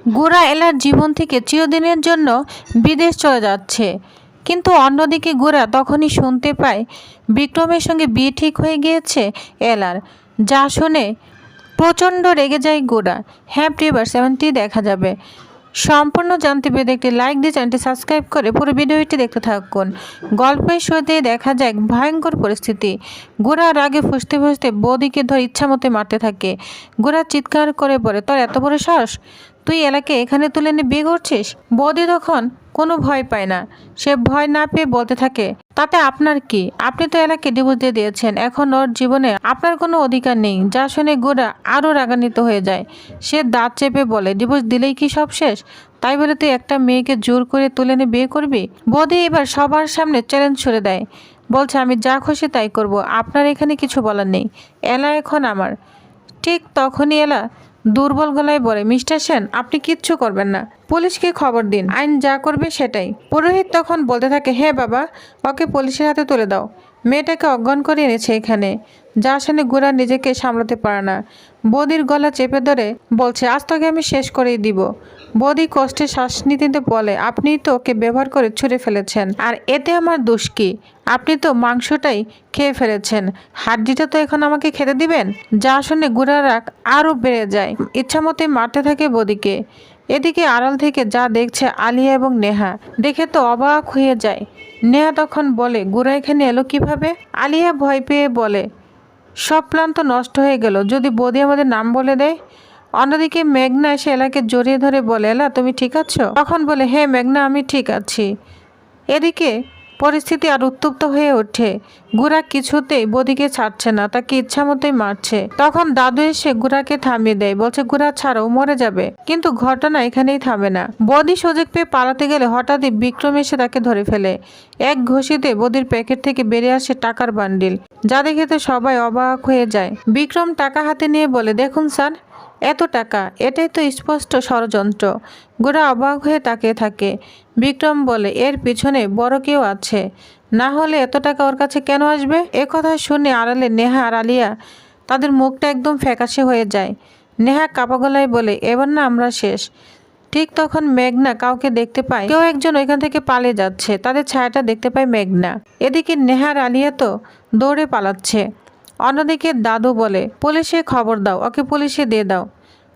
গোরা এলার জীবন থেকে চিরদিনের জন্য বিদেশ চলে যাচ্ছে। কিন্তু অন্যদিকে গোরা তখনই শুনতে পায় বিক্রমের সঙ্গে বিয়ে ঠিক হয়ে গিয়েছে এলার। যা শুনে প্রচণ্ড রেগে যায় গোরা। হ্যাঁ প্রিয়বার, 70 দেখা যাবে। সম্পূর্ণ জানতে পেরে একটি লাইক দিয়ে চ্যানেলটি সাবস্ক্রাইব করে পুরো ভিডিওটি দেখতে থাকুন। গল্পের শুরুতেই দেখা যায় এক ভয়ঙ্কর পরিস্থিতি। গোরা রাগে ফুঁসতে ফুঁসতে বৌদিকে ধরে ইচ্ছামতো মারতে থাকে। গোরা চিৎকার করে বলে, তোর এত বড় সাহস, তুই এলাকে এখানে তুলে এনে বিয়ে করছিস? বৌদি তখন কোনো ভয় পায় না। সে ভয় না পেয়ে বলতে থাকে, তাতে আপনার কি? আপনি তো এলাকে ডিভোর্স দিয়ে দিয়েছেন, এখন ওর জীবনে আপনার কোনো অধিকার নেই। যা শুনে গোরা আরও রাগান্বিত হয়ে যায়। সে দাঁত চেপে বলে, ডিভোর্স দিলেই কি সব শেষ? তাই বলে তুই একটা মেয়েকে জোর করে তুলে এনে বিয়ে করবি? বৌদি এবার সবার সামনে চ্যালেঞ্জ ছুড়ে দেয়, বলছে আমি যা খুশি তাই করব, আপনার এখানে কিছু বলার নেই। এলা এখন আমার। ঠিক তখনই এলা দুর্বল গলায় বলে, মিস্টার সেন, আপনি কিচ্ছু করবেন না, পুলিশকে খবর দিন, আইন যা করবে সেটাই। পুরোহিত তখন বলতে থাকে, হ্যাঁ বাবা, ওকে পুলিশের হাতে তুলে দাও। মেয়েটাকে অজ্ঞান করে এনেছে এখানে। যা শুনে গোরা নিজেকে সামলাতে পারে না। বৌদির গলা চেপে ধরে বলছে, আজ তোকে আমি শেষ করেই দিব। বৌদি কষ্টে শ্বাস নিতে নিতে বলে, আপনিই তো ওকে ব্যবহার করে ছুঁড়ে ফেলেছেন, আর এতে আমার দোষ কি? আপনি তো মাংসটাই খেয়ে ফেলেছেন, হাড্ডিটা তো এখন আমাকে খেতে দিবেন? যা শুনে গোরার রাগ আরও বেড়ে যায়। ইচ্ছামতোই মারতে থাকে বৌদিকে। এদিকে আড়াল থেকে যা দেখছে আলিয়া এবং নেহা, দেখে তো অবাক হয়ে যায়। নেহা তখন বলে, গোরা এখানে এলো কিভাবে? আলিয়া ভয় পেয়ে বলে, সব প্ল্যান তো নষ্ট হয়ে গেল যদি বৌদি আমাদের নাম বলে দেয়। অন্যদিকে মেঘনা এসে এলাকে জড়িয়ে ধরে বলে, এলা তুমি ঠিক আছো? তখন বলে, হ্যাঁ মেঘনা, আমি ঠিক আছি। এদিকে পরিস্থিতি আর উত্তপ্ত হয়ে ওঠে। গোরা কিছুতেই বৌদিকে ছাড়ছে না, তাকে ইচ্ছা মতোই মারছে। তখন দাদু এসে গোরাকে থামিয়ে দেয়, বলছে, গোরা ছাড়ো, মরে যাবে। কিন্তু ঘটনা এখানেই থামে না। বৌদি সুযোগ পেয়ে পালাতে গেলে হঠাৎই বিক্রম এসে তাকে ধরে ফেলে। এক ঘষিতে বৌদির প্যাকেট থেকে বেরিয়ে আসে টাকার বান্ডিল, যা দেখে তো সবাই অবাক হয়ে যায়। বিক্রম টাকা হাতে নিয়ে বলে, দেখুন স্যার, এত টাকা, এটাই তো স্পষ্ট ষড়যন্ত্র। গোরা অবাক হয়ে তাকিয়ে থাকে। বিক্রম বলে, এর পিছনে বড় কেউ আছে, না হলে এত টাকা ওর কাছে কেন আসবে? একথা শুনে আড়ালে নেহা আর আলিয়া, তাদের মুখটা একদম ফ্যাকাশে হয়ে যায়। নেহা কাপা গলায় বলে, এবার না আমরা শেষ। ঠিক তখন মেঘনা কাউকে দেখতে পায়, কেউ একজন ওইখান থেকে পালিয়ে যাচ্ছে। তাদের ছায়াটা দেখতে পায় মেঘনা। এদিকে নেহা আর আলিয়া তো দৌড়ে পালাচ্ছে। অন্যদিকে দাদু বলে, পুলিশে খবর দাও, ওকে পুলিশে দিয়ে দাও,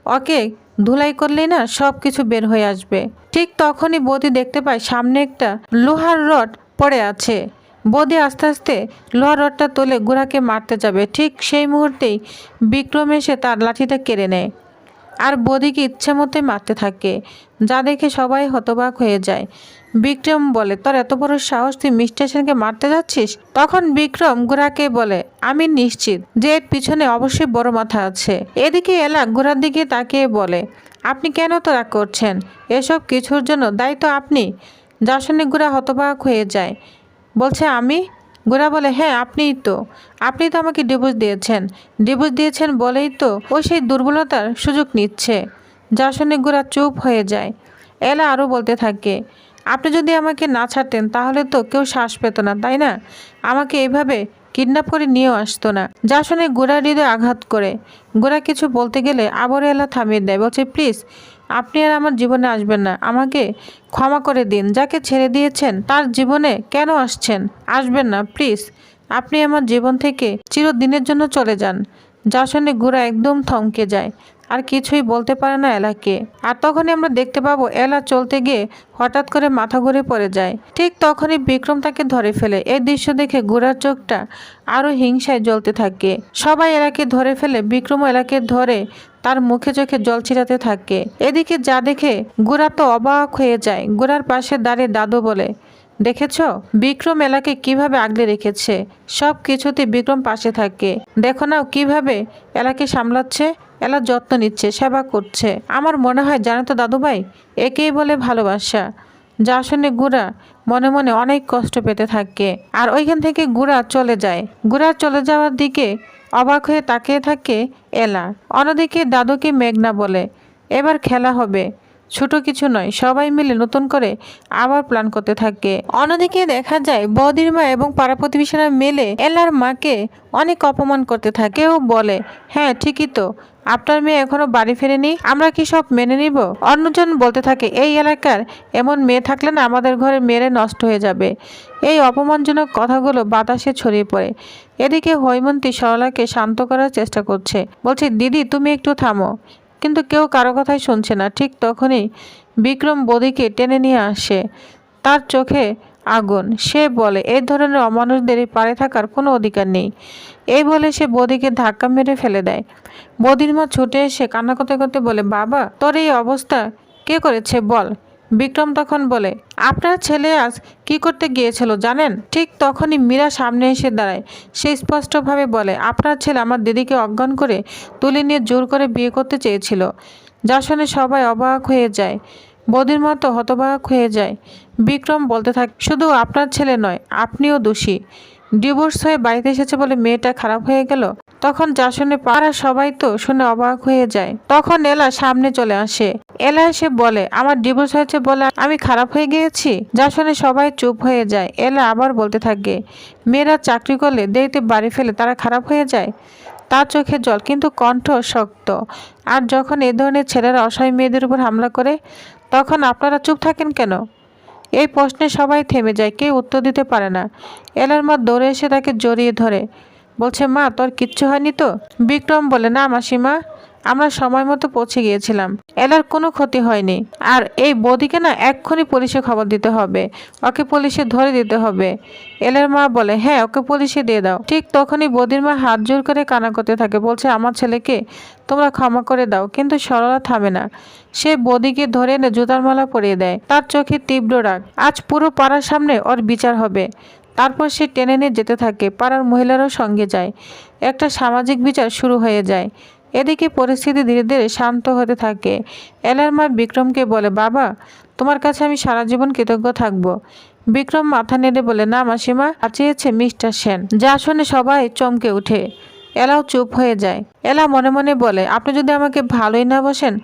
ওকে ধুলাই করলেই না সব কিছু বের হয়ে আসবে। ঠিক তখনই বৌদি দেখতে পায় সামনে একটা লোহার রড পড়ে আছে। বৌদি আস্তে আস্তে লোহার রডটা তুলে গোরাকে মারতে যাবে। ঠিক সেই মুহূর্তেই বিক্রম এসে তার লাঠিটা কেড়ে নেয় আর বৌদিকে ইচ্ছে মতোই মারতে থাকে, যা দেখে সবাই হতবাক হয়ে যায়। বিক্রম বলে, তোর এত বড় সাহস, তুই মিস্টার সেনকে মারতে যাচ্ছিস? তখন বিক্রম গোরাকে বলে, আমি নিশ্চিত যে এর পিছনে অবশ্যই বড় মাথা আছে। এদিকে এলা গোরার দিকে তাকিয়ে বলে, আপনি কেন তো রাগ করছেন? এসব কিছুর জন্য দায়ী তো আপনি। যা শুনে গোরা হতবাক হয়ে যায়, বলছে, আমি? গোরা বলে, হ্যাঁ আপনিই তো আমাকে ডিভোর্স দিয়েছেন। ডিভোর্স দিয়েছেন বলেই তো ও সেই দুর্বলতার সুযোগ নিচ্ছে। যা শুনে গোরা চুপ হয়ে যায়। এলা আরও বলতে থাকে, আপনি যদি আমাকে না ছাড়তেন তাহলে তো কেউ শ্বাস পেত না, তাই না? আমাকে এইভাবে কিডন্যাপ করে নিয়েও আসতো না। যা শুনে গোরার হৃদয়ে আঘাত করে। গোরা কিছু বলতে গেলে আবার এলা থামিয়ে দেয়, বলছে, প্লিজ আপনি আর আমার জীবনে আসবেন না, আমাকে ক্ষমা করে দিন। যাকে ছেড়ে দিয়েছেন তার জীবনে কেন আসছেন? আসবেন না প্লিজ, আপনি আমার জীবন থেকে চিরদিনের জন্য চলে যান। যা শুনে গোরা একদম থমকে যায়, আর কিছুই বলতে পারে না এলাকে। আর তখনই আমরা দেখতে পাবো এলা চলতে গিয়ে হঠাৎ করে মাথা ঘুরে পড়ে যায়। ঠিক তখনই বিক্রম তাকে ধরে ফেলে। এই দৃশ্য দেখে গোরার চোখটা আরো হিংসায় জ্বলতে থাকে। সবাই এলাকে ধরে ফেলে, বিক্রম এলাকে ধরে তার মুখে চোখে জল ছিটাতে থাকে। এদিকে যা দেখে গোরা তো অবাক হয়ে যায়। গোরার পাশে দাঁড়িয়ে দাদু বলে, দেখেছ বিক্রম এলাকে কিভাবে আগলে রেখেছে? সব কিছুতে বিক্রম পাশে থাকে। দেখো না কিভাবে এলাকে সামলাচ্ছে, এলা যত্ন নিচ্ছে, সেবা করছে। আমার মনে হয় জানো তো দাদুভাই, একেই বলে ভালোবাসা। যা শুনে গোরা মনে মনে অনেক কষ্ট পেতে থাকে। আর ওইখান থেকে গোরা চলে যায়। গোরা চলে যাওয়ার দিকে অবাক হয়ে তাকিয়ে থাকে এলা। অন্যদিকে দাদুকে মেঘনা বলে, এবার খেলা হবে, ছোট কিছু নয়, সবাই মিলে নতুন করে আবার প্ল্যান করতে থাকে। অন্যদিকে দেখা যায় বৌদির মা এবং পাড়া প্রতিবেশীরা মিলে এলার মাকে অনেক অপমান করতে থাকে। কেউ বলে, হ্যাঁ ঠিকই তো, আপনার মেয়ে এখনো বাড়ি ফেরেনি, আমরা কি সব মেনে নিব? অন্যজন বলতে থাকে, এই এলাকার এমন মেয়ে থাকলে না আমাদের ঘরে মেরে নষ্ট হয়ে যাবে। এই অপমানজনক কথাগুলো বাতাসে ছড়িয়ে পড়ে। এদিকে হৈমন্তী সরলাকে শান্ত করার চেষ্টা করছে, বলছে দিদি তুমি একটু থামো, কিন্তু কেউ কারো কথাই শুনছে না। ঠিক তখনই বিক্রম বৌদিকে টেনে নিয়ে আসে, তার চোখে আগুন। সে বলে এই ধরনের অমানুষদের পারে থাকার কোনো অধিকার নেই। এই বলে সে বৌদিকে ধাক্কা মেরে ফেলে দেয়। বৌদির মা ছুটে এসে কান্না করতে করতে বলে, বাবা তোর এই অবস্থা কে করেছে বল। বিক্রম তখন বলে, আপনার ছেলে আজ কি করতে গিয়েছিল জানেন? ঠিক তখনই মীরা সামনে এসে দাঁড়ায়। সে স্পষ্টভাবে বলে, আপনার ছেলে আমার দিদিকে অজ্ঞান করে তুলে নিয়ে জোর করে বিয়ে করতে চেয়েছিল। যা শুনে সবাই অবাক হয়ে যায়, বৌদির মতো হতবাক হয়ে যায়। বিক্রম বলতে থাকে, শুধু আপনার ছেলে নয়, আপনিও দোষী। ডিভোর্স হয়ে বাড়িতে এসেছে বলে মেয়েটা খারাপ হয়ে গেল। তখন যা শুনে পাড়ার সবাই তো শুনে অবাক হয়ে যায়। তখন এলা সামনে চলে আসে। এলা এসে বলে, আমার ডিভোর্স হয়েছে বলে আমি খারাপ হয়ে গিয়েছি? যা শুনে সবাই চুপ হয়ে যায়। এলা আবার বলতে থাকে, মেয়েরা চাকরি করলে দেরিতে বাড়ি ফেলে তারা খারাপ হয়ে যায়? তার চোখে জল, কিন্তু কণ্ঠ শক্ত। আর যখন এ ধরনের ছেলেরা অসহায় মেয়েদের উপর হামলা করে, তখন আপনারা চুপ থাকেন কেন? এই প্রশ্নে সবাই থেমে যায়, কেউ উত্তর দিতে পারে না। এলার মা দৌড়ে এসে তাকে জড়িয়ে ধরে, বলছে, মা তোর কিচ্ছু হয়নি তো? বিক্রম বলে, না মাসিমা, আমরা সময় মতো পৌঁছে গিয়েছিলাম, এলার কোনো ক্ষতি হয়নি। আর এই বৌদিকে না এক্ষুনি পুলিশে খবর দিতে হবে, ওকে পুলিশে ধরে দিতে হবে। এলার মা বলে, হ্যাঁ ওকে পুলিশে দিয়ে দাও। ঠিক তখনই বৌদির মা হাত জোর করে কান্না করতে থাকে, বলছে, আমার ছেলেকে তোমরা ক্ষমা করে দাও। কিন্তু সরলা থামে না। সে বৌদিকে ধরে এনে জুতার মালা পরিয়ে দেয়। তার চোখে তীব্র রাগ, আজ পুরো পাড়ার সামনে ওর বিচার হবে। তারপর সে টেনে নিয়ে যেতে থাকে। পাড়ার মহিলারাও সঙ্গে যায়। একটা সামাজিক বিচার শুরু হয়ে যায়। এদিকে পরিস্থিতি ধীরে ধীরে শান্ত হতে থাকে। এলার মা বিক্রমকে বলে, বাবা তোমার কাছে আমি সারা জীবন কৃতজ্ঞ থাকব। বিক্রম মাথা নেড়ে বলে, না মাসিমা, বাঁচিয়েছে মিস্টার সেন। যা শুনে সবাই চমকে ওঠে। এলাও চুপ হয়ে যায়। এলা মনে মনে বলে, আপনি যদি আমাকে ভালোই না বসেন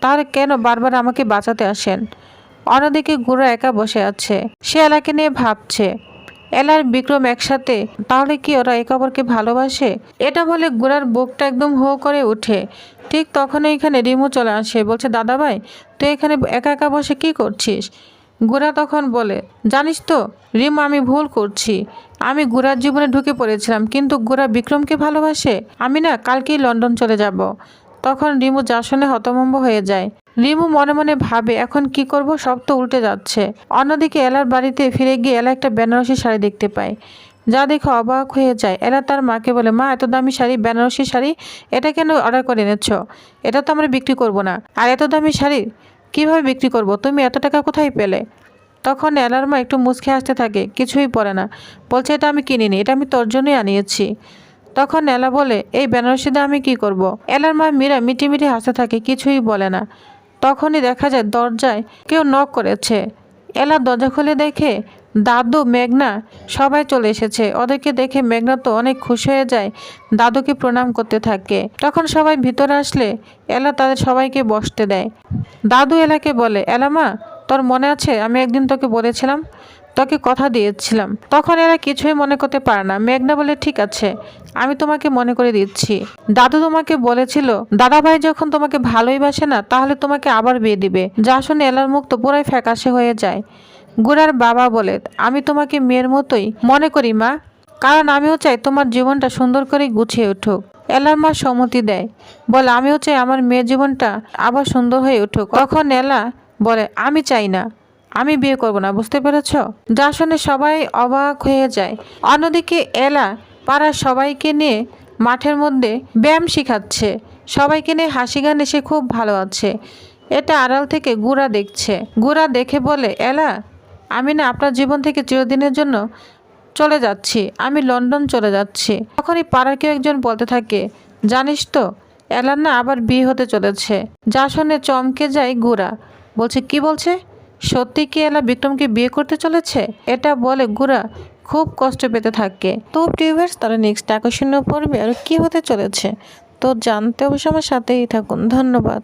তাহলে কেন বারবার আমাকে বাঁচাতে আসেন? অন্যদিকে গুড়া একা বসে আছে। সে এলাকে নিয়ে ভাবছে। এলার বিক্রম একসাথে, তাহলে কি ওরা একে অপরকে ভালোবাসে? এটা বলে গুড়ার বুকটা একদম হো করে ওঠে। ঠিক তখনই এখানে রিমু চলে আসে, বলছে, দাদা ভাই তুই এখানে একা একা বসে কি করছিস? গুড়া তখন বলে, জানিস তো রিমু, আমি ভুল করছি। আমি গুড়ার জীবনে ঢুকে পড়েছিলাম, কিন্তু গুড়া বিক্রমকে ভালোবাসে। আমি না কালকেই লন্ডন চলে যাব। তখন রিমু যা শুনে হতভম্ব হয়ে যায়। রিমু মনে মনে ভাবে, এখন কি করব, সব তো উল্টে যাচ্ছে। অন্যদিকে এলার বাড়িতে ফিরে গিয়ে এলা একটা বেনারসি শাড়ি দেখতে পায়, যা দেখে অবাক হয়ে যায়। এলা তার মাকে বলে, মা এত দামি শাড়ি, বেনারসি শাড়ি, এটা কেন অর্ডার করে এনেছ? এটা তো আমরা বিক্রি করব না। আর এত দামি শাড়ি কিভাবে বিক্রি করব? তুমি এত টাকা কোথায় পেলে? তখন এলার মা একটু মুচকে হাসতে থাকে, কিছুই পরে না, বলছে, এটা আমি কিনিনি, এটা আমি তোর জন্যই আনিয়েছি। তখন এলা বলে, এই বেনারসি দিয়ে আমি কি করব? এলার মা মীরা মিটিমিটি হাসতে থাকে, কিছুই বলে না। তখনই দেখা যায় দরজায় কেউ নক করেছে। এলা দরজা খুলে দেখে দাদু, মেঘনা সবাই চলে এসেছে। ওদেরকে দেখে মেঘনা তো অনেক খুশি হয়ে যায়, দাদুকে প্রণাম করতে থাকে। তখন সবাই ভিতরে আসলে এলা তাদের সবাইকে বসতে দেয়। দাদু এলাকে বলে, এলা মা, তোর মনে আছে আমি একদিন তোকে বলেছিলাম, তোকে কথা দিয়েছিলাম? তখন এরা কিছুই মনে করতে পারে না। মেঘনা বলে, ঠিক আছে, আমি তোমাকে মনে করে দিচ্ছি। দাদু তোমাকে বলেছিল দাদাভাই যখন তোমাকে ভালোই বাসে না, তাহলে তোমাকে আবার বিয়ে দিবে। যা শুনে এলার মুখ তো পুরাই ফ্যাকাশে হয়ে যায়। গুড়ার বাবা বলে, আমি তোমাকে মেয়ের মতোই মনে করি মা, কারণ আমিও চাই তোমার জীবনটা সুন্দর করে গুছিয়ে উঠুক। এলার মা সম্মতি দেয়, বলে, আমিও চাই আমার মেয়ের জীবনটা আবার সুন্দর হয়ে উঠুক। তখন এলা বলে, আমি চাই না, আমি বিয়ে করব না, বুঝতে পেরেছ? যা শুনে সবাই অবাক হয়ে যায়। অন্যদিকে এলা পাড়ার সবাইকে নিয়ে মাঠের মধ্যে ব্যায়াম শিখাচ্ছে। সবাইকে নিয়ে হাসি গানে সে খুব ভালো আছে। এটা আড়াল থেকে গুড়া দেখছে। গুড়া দেখে বলে, এলা, আমি না আপনার জীবন থেকে চিরদিনের জন্য চলে যাচ্ছি, আমি লন্ডন চলে যাচ্ছি। তখনই পাড়ার কেউ একজন বলতে থাকে, জানিস তো এলার না আবার বিয়ে হতে চলেছে। যা শুনে চমকে যায় গুড়া, বলছে, কি বলছে? সত্যি কি এলা বিক্রমকে বিয়ে করতে চলেছে? এটা বলে গুড়া খুব কষ্ট পেতে থাকে। তো ভিউয়ার্স, তারা নেক্সট আকর্ষণীয় পর্বে আর কি হতে চলেছে তো জানতে অবশ্যই আমার সাথেই থাকুন। ধন্যবাদ।